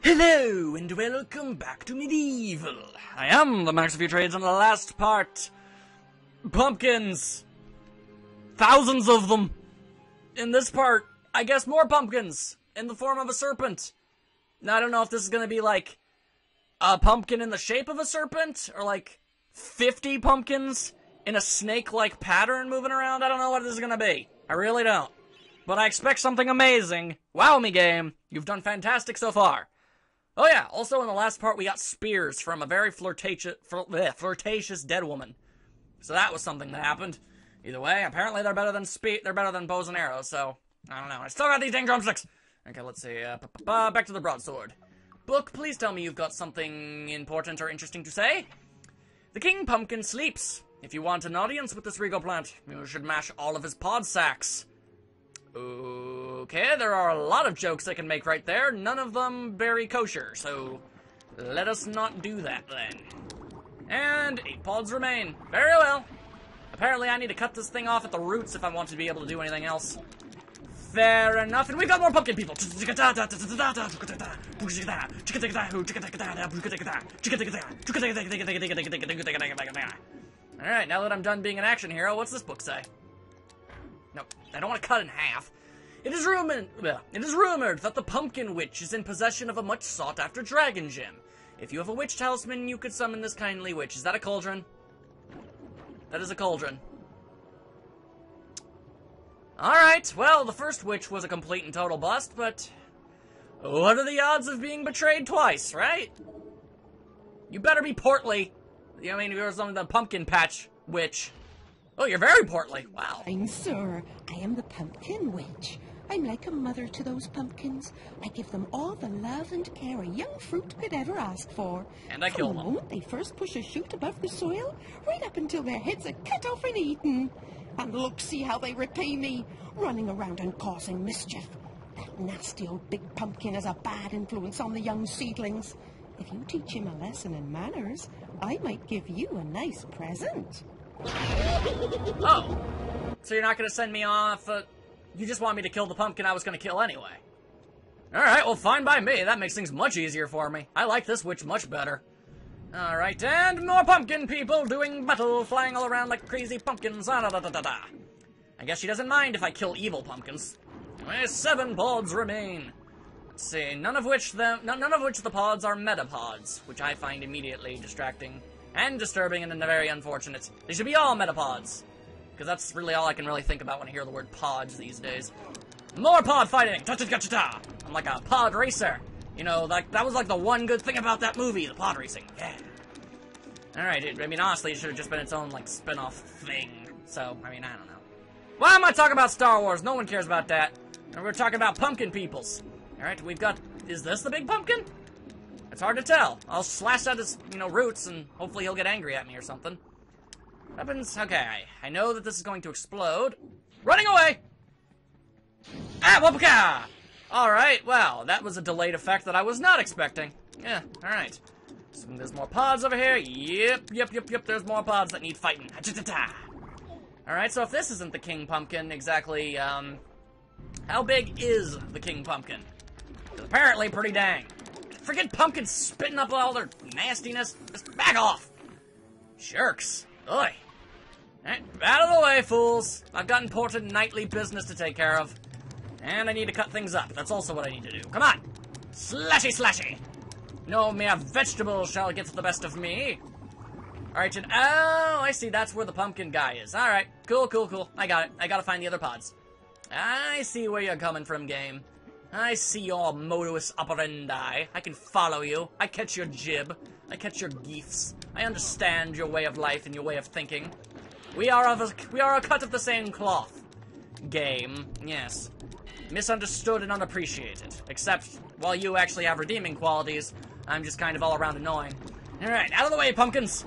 Hello, and welcome back to MediEvil. I am the Max of your trades on the last part. Pumpkins. Thousands of them. In this part, I guess more pumpkins. In the form of a serpent. Now, I don't know if this is gonna be like a pumpkin in the shape of a serpent, or like 50 pumpkins in a snake-like pattern moving around. I don't know what this is gonna be. I really don't. But I expect something amazing. Wow me, game. You've done fantastic so far. Oh yeah, also in the last part we got spears from a very flirtatious dead woman. So that was something that happened. Either way, apparently they're better than bows and arrows, so I don't know. I still got these dang drumsticks. Okay, let's see. Back to the broadsword. Book, please tell me you've got something important or interesting to say. The king pumpkin sleeps. If you want an audience with this regal plant, you should mash all of his pod sacks. Okay, there are a lot of jokes I can make right there, none of them very kosher, so let us not do that then. And 8 pods remain. Very well. Apparently I need to cut this thing off at the roots if I want to be able to do anything else. Fair enough, and we've got more pumpkin people! Alright, now that I'm done being an action hero, what's this book say? Nope, I don't want to cut in half. It is rumored that the Pumpkin Witch is in possession of a much sought-after dragon gem. If you have a witch talisman, you could summon this kindly witch. Is that a cauldron? That is a cauldron. Alright, well, the first witch was a complete and total bust, but what are the odds of being betrayed twice, right? You better be portly. I mean, you're something the pumpkin patch witch. Oh, you're very portly. Wow. Fine, sir. I am the Pumpkin Witch. I'm like a mother to those pumpkins. I give them all the love and care a young fruit could ever ask for. And I kill them. From the moment they first push a shoot above the soil, right up until their heads are cut off and eaten. And look, see how they repay me, running around and causing mischief. That nasty old big pumpkin has a bad influence on the young seedlings. If you teach him a lesson in manners, I might give you a nice present. Oh. So you're not going to send me off, you just want me to kill the pumpkin I was going to kill anyway. Alright, well fine by me. That makes things much easier for me. I like this witch much better. Alright, and more pumpkin people doing battle, flying all around like crazy pumpkins. I guess she doesn't mind if I kill evil pumpkins. 7 pods remain. Let's see, none of which the pods are metapods, which I find immediately distracting. And disturbing and very unfortunate. They should be all metapods. Because that's really all I can really think about when I hear the word pods these days. More pod fighting! Ta-ta-ta-ta-ta! I'm like a pod racer. You know, that was like the one good thing about that movie, the pod racing. Yeah. Alright, I mean, honestly, it should have just been its own, like, spin-off thing. So, I mean, I don't know. Why am I talking about Star Wars? No one cares about that. And we're talking about pumpkin peoples. Alright, we've got... Is this the big pumpkin? It's hard to tell. I'll slash at his, roots, and hopefully he'll get angry at me or something. Weapons? Okay, I know that this is going to explode. Running away! Ah, whoopaka! Alright, well, that was a delayed effect that I was not expecting. Yeah, alright. So there's more pods over here. Yep, there's more pods that need fighting. Alright, so if this isn't the King Pumpkin, exactly, how big is the King Pumpkin? Apparently pretty dang. Friggin' pumpkins spitting up all their nastiness. Just back off. Jerks. Oi. Alright, out of the way, fools. I've got important nightly business to take care of. And I need to cut things up. That's also what I need to do. Come on. Slashy, slashy. No mere vegetable shall get the best of me. Alright, oh, I see. That's where the pumpkin guy is. Alright, cool. I got it. I gotta find the other pods. I see where you're coming from, game. I see your modus operandi. I can follow you. I catch your jib. I catch your geefs. I understand your way of life and your way of thinking. We are a cut of the same cloth. Game, yes. Misunderstood and unappreciated. Except, while you actually have redeeming qualities, I'm just kind of all around annoying. Alright, out of the way, pumpkins!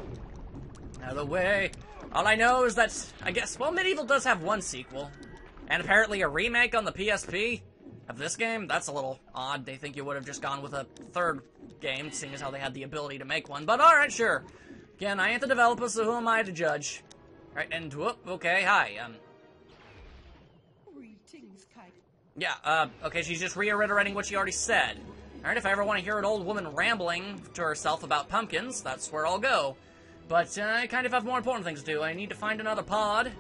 Out of the way. All I know is that, I guess, well, MediEvil does have one sequel. And apparently a remake on the PSP. Of this game? That's a little odd. They think you would have just gone with a third game, seeing as how they had the ability to make one. But alright, sure. Again, I ain't the developer, so who am I to judge? Alright, and whoop, okay, hi, Greetings, Kite. Yeah, okay, she's just reiterating what she already said. Alright, if I ever want to hear an old woman rambling to herself about pumpkins, that's where I'll go. But I kind of have more important things to do. I need to find another pod,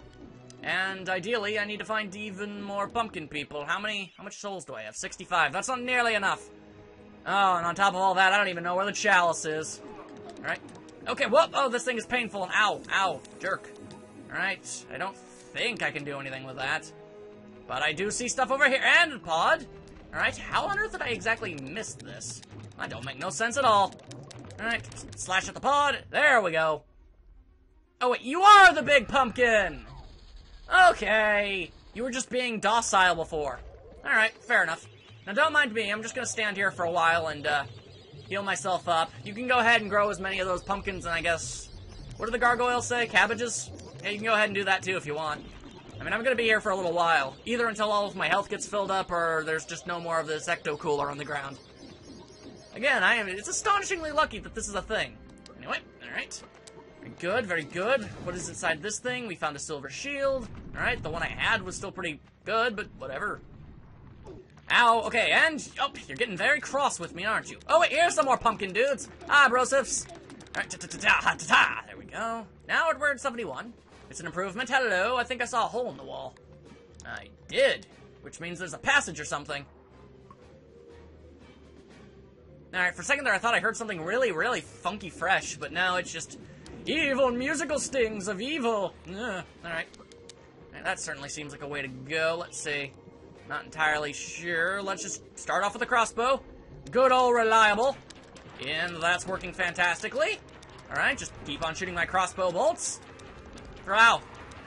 and ideally, I need to find even more pumpkin people. How much souls do I have? 65. That's not nearly enough. Oh, and on top of all that, I don't even know where the chalice is. Alright. Okay, whoop! Oh, this thing is painful, and ow, ow, jerk. Alright, I don't think I can do anything with that. But I do see stuff over here, and a pod. Alright, how on earth did I exactly miss this? That don't make no sense at all. Alright, slash at the pod. There we go. Oh, wait, you are the big pumpkin! Okay. You were just being docile before. Alright, fair enough. Now, don't mind me. I'm just gonna stand here for a while and, heal myself up. You can go ahead and grow as many of those pumpkins, and I guess... What do the gargoyles say? Cabbages? Yeah, you can go ahead and do that, too, if you want. I mean, I'm gonna be here for a little while. Either until all of my health gets filled up, or there's just no more of this ecto-cooler on the ground. Again, it's astonishingly lucky that this is a thing. Anyway, alright. Very good, very good. What is inside this thing? We found a silver shield. Alright, the one I had was still pretty good, but whatever. Ow, okay, and... Oh, you're getting very cross with me, aren't you? Oh, wait, here's some more pumpkin dudes. Ah, brosifs. Alright, ta-ta-ta-ta-ta-ta. There we go. Now at word 71. It's an improvement. Hello, I think I saw a hole in the wall. I did, which means there's a passage or something. Alright, for a second there I thought I heard something really, really funky fresh, but now it's just evil musical stings of evil. Alright. That certainly seems like a way to go. Let's see. Not entirely sure. Let's just start off with a crossbow. Good old reliable. And that's working fantastically. Alright, just keep on shooting my crossbow bolts. Wow.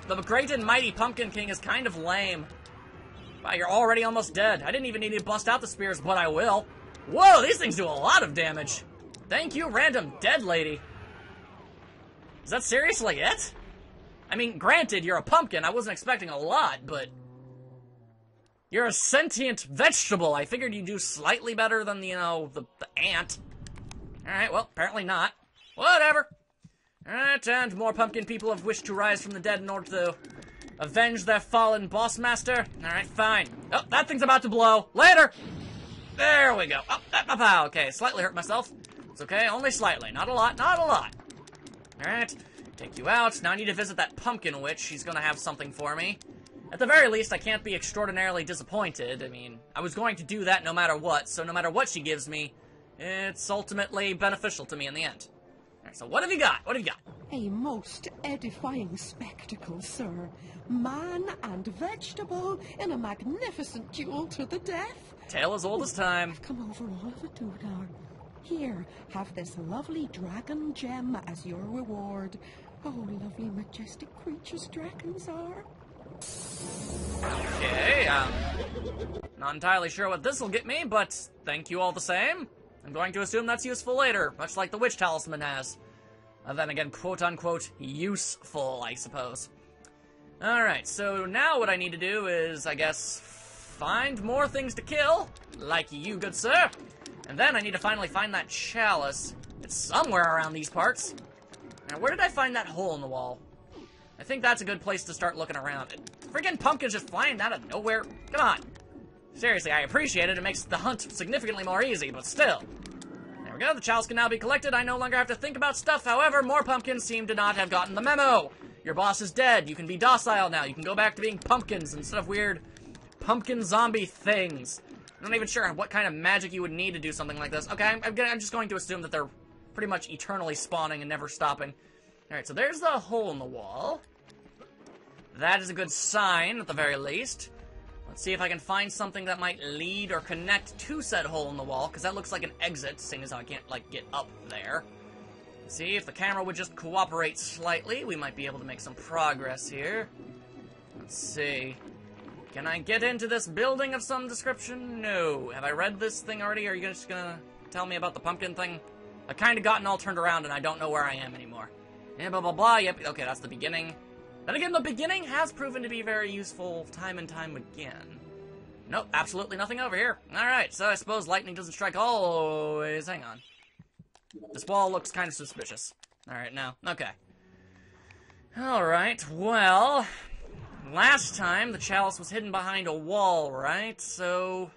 The great and mighty Pumpkin King is kind of lame. Wow, you're already almost dead. I didn't even need to bust out the spears, but I will. Whoa, these things do a lot of damage. Thank you, random dead lady. Is that seriously it? I mean, granted, you're a pumpkin. I wasn't expecting a lot, but... You're a sentient vegetable. I figured you'd do slightly better than, you know, the ant. Alright, well, apparently not. Whatever. Alright, and more pumpkin people have wished to rise from the dead in order to avenge their fallen boss master. Alright, fine. Oh, that thing's about to blow. Later! There we go. Oh, okay, slightly hurt myself. It's okay, only slightly. Not a lot, not a lot. Alright, take you out. Now I need to visit that pumpkin witch. She's gonna have something for me. At the very least, I can't be extraordinarily disappointed. I mean, I was going to do that no matter what, so no matter what she gives me, it's ultimately beneficial to me in the end. Alright, so what have you got? What have you got? A most edifying spectacle, sir. Man and vegetable in a magnificent duel to the death. Tale as old as time. I've come over all of it, Dodar. Here, have this lovely dragon gem as your reward. Oh, lovely, majestic creatures dragons are. Okay, not entirely sure what this will get me, but thank you all the same. I'm going to assume that's useful later, much like the witch talisman has. And then again, quote-unquote, useful, I suppose. Alright, so now what I need to do is, I guess, find more things to kill, like you, good sir. And then I need to finally find that chalice. It's somewhere around these parts. Now, where did I find that hole in the wall? I think that's a good place to start looking around it. Freaking pumpkins just flying out of nowhere. Come on. Seriously, I appreciate it. It makes the hunt significantly more easy, but still. There we go. The chalice can now be collected. I no longer have to think about stuff. However, more pumpkins seem to not have gotten the memo. Your boss is dead. You can be docile now. You can go back to being pumpkins instead of weird pumpkin zombie things. I'm not even sure what kind of magic you would need to do something like this. Okay, I'm just going to assume that they're pretty much eternally spawning and never stopping. Alright, so there's the hole in the wall. That is a good sign, at the very least. Let's see if I can find something that might lead or connect to said hole in the wall, because that looks like an exit, seeing as how I can't, like, get up there. Let's see, if the camera would just cooperate slightly, we might be able to make some progress here. Let's see. Can I get into this building of some description? No. Have I read this thing already, or are you just gonna tell me about the pumpkin thing? I've kind of gotten all turned around, and I don't know where I am anymore. Yeah, blah, blah, blah, yep, okay, that's the beginning. Then again, the beginning has proven to be very useful time and time again. Nope, absolutely nothing over here. Alright, so I suppose lightning doesn't strike always. Hang on. This wall looks kind of suspicious. Alright, now, okay. Alright, well... Last time, the chalice was hidden behind a wall, right? So...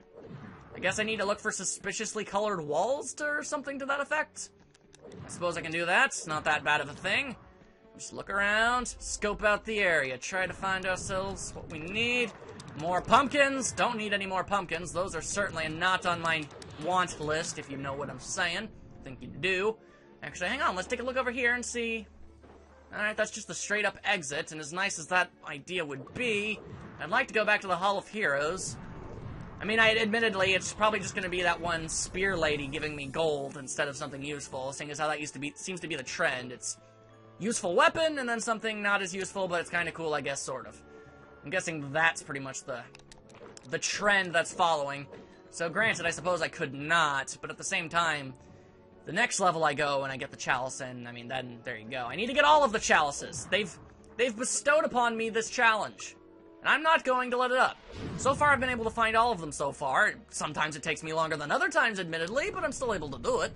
I guess I need to look for suspiciously colored walls or something to that effect. I suppose I can do that. It's not that bad of a thing. Just look around, scope out the area, try to find ourselves what we need. More pumpkins. Don't need any more pumpkins. Those are certainly not on my want list, if you know what I'm saying. I think you do. Actually, hang on. Let's take a look over here and see. Alright, that's just the straight-up exit, and as nice as that idea would be, I'd like to go back to the Hall of Heroes. I mean, admittedly, it's probably just going to be that one spear lady giving me gold instead of something useful, seeing as how that seems to be the trend. It's useful weapon, and then something not as useful, but it's kind of cool, I guess, sort of. I'm guessing that's pretty much the trend that's following. So granted, I suppose I could not, but at the same time, the next level I go and I get the chalice in, I mean, then there you go. I need to get all of the chalices. They've bestowed upon me this challenge, and I'm not going to let it up. So far, I've been able to find all of them so far. Sometimes it takes me longer than other times, admittedly, but I'm still able to do it.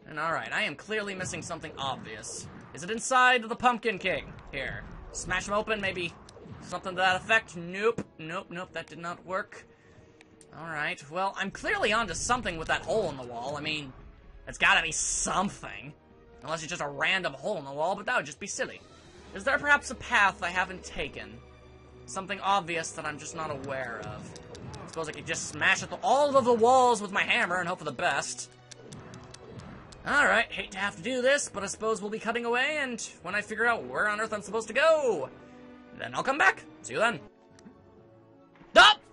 And alright, I am clearly missing something obvious. Is it inside the Pumpkin King? Here. Smash him open, maybe something to that effect? Nope, nope, nope, that did not work. Alright, well, I'm clearly onto something with that hole in the wall. I mean, it's gotta be something. Unless it's just a random hole in the wall, but that would just be silly. Is there perhaps a path I haven't taken? Something obvious that I'm just not aware of. I suppose I could just smash at all of the walls with my hammer and hope for the best. Alright, hate to have to do this, but I suppose we'll be cutting away, and when I figure out where on earth I'm supposed to go, then I'll come back. See you then.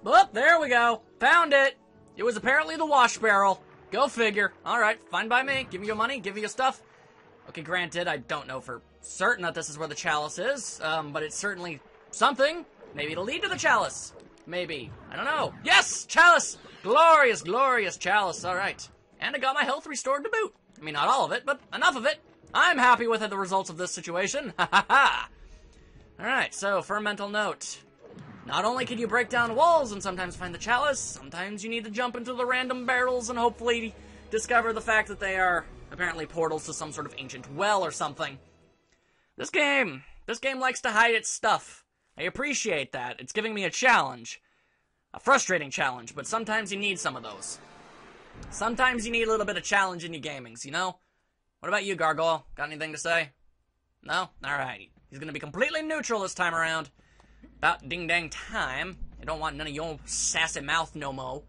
Oh, there we go. Found it. It was apparently the wash barrel. Go figure. Alright, fine by me. Give me your money, give me your stuff. Okay, granted, I don't know for certain that this is where the chalice is, but it's certainly something. Maybe it'll lead to the chalice. Maybe. I don't know. Yes! Chalice! Glorious, glorious chalice. Alright. And I got my health restored to boot. I mean, not all of it, but enough of it. I'm happy with the results of this situation. Ha ha ha! Alright, so, for a mental note. Not only can you break down walls and sometimes find the chalice, sometimes you need to jump into the random barrels and hopefully discover the fact that they are apparently portals to some sort of ancient well or something. This game likes to hide its stuff. I appreciate that. It's giving me a challenge. A frustrating challenge, but sometimes you need some of those. Sometimes you need a little bit of challenge in your gamings, you know? What about you, Gargoyle? Got anything to say? No? Alrighty. He's gonna be completely neutral this time around. About ding-dang time. I don't want none of your sassy mouth no mo.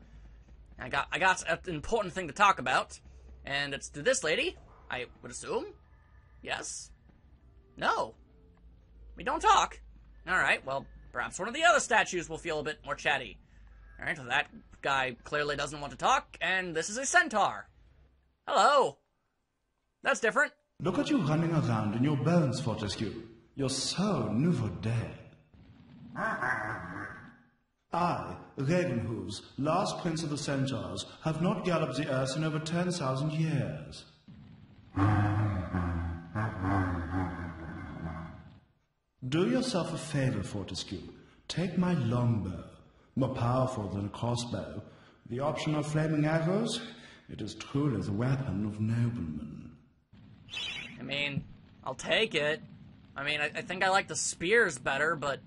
I got an important thing to talk about. And it's to this lady, I would assume? Yes? No. We don't talk. Alright, well, perhaps one of the other statues will feel a bit more chatty. Alright, well, that guy clearly doesn't want to talk, and this is a centaur. Hello. That's different. Look at you running around in your bones, Fortesque. You're so nouveau dead. I, Ravenhooves, last prince of the centaurs, have not galloped the earth in over 10,000 years. Do yourself a favor, Fortesque. Take my longbow. More powerful than a crossbow. The option of flaming arrows? It is truly the weapon of noblemen. I mean, I'll take it. I mean, I think I like the spears better, but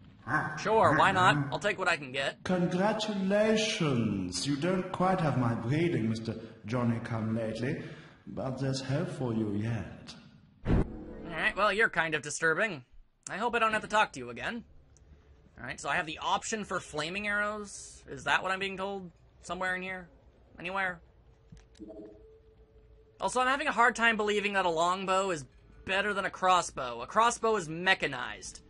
sure, why not? I'll take what I can get. Congratulations! You don't quite have my breeding, Mr. Johnny-come-lately, but there's hope for you yet. Alright, well, you're kind of disturbing. I hope I don't have to talk to you again. Alright, so I have the option for flaming arrows. Is that what I'm being told? Somewhere in here? Anywhere? Also, I'm having a hard time believing that a longbow is better than a crossbow. A crossbow is mechanized.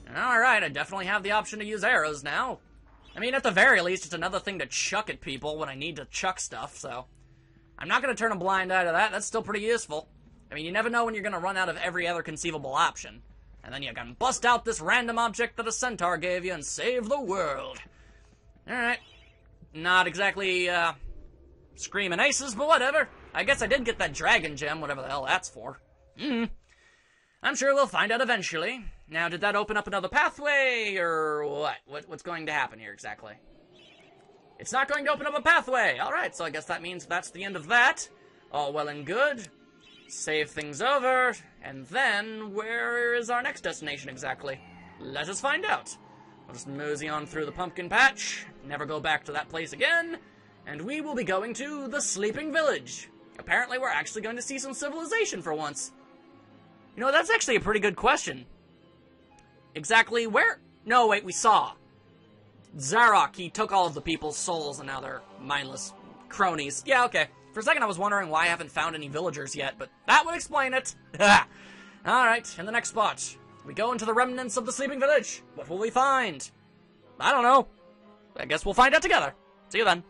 Alright, I definitely have the option to use arrows now. I mean, at the very least, it's another thing to chuck at people when I need to chuck stuff, so I'm not going to turn a blind eye to that. That's still pretty useful. I mean, you never know when you're going to run out of every other conceivable option. And then you can bust out this random object that a centaur gave you and save the world. Alright. Not exactly, screaming aces, but whatever. I guess I did get that dragon gem, whatever the hell that's for. I'm sure we'll find out eventually. Now, did that open up another pathway, or what? What's going to happen here exactly? It's not going to open up a pathway! Alright, so I guess that means that's the end of that. All well and good. Save things over, and then, where is our next destination exactly? Let us find out. We'll just mosey on through the pumpkin patch, never go back to that place again, and we will be going to the Sleeping Village. Apparently we're actually going to see some civilization for once. You know, that's actually a pretty good question. Exactly where? No, wait, we saw. Zarok, he took all of the people's souls and now they're mindless cronies. Yeah, okay. For a second I was wondering why I haven't found any villagers yet, but that would explain it. Alright, in the next spot, we go into the remnants of the Sleeping Village. What will we find? I don't know. I guess we'll find out together. See you then.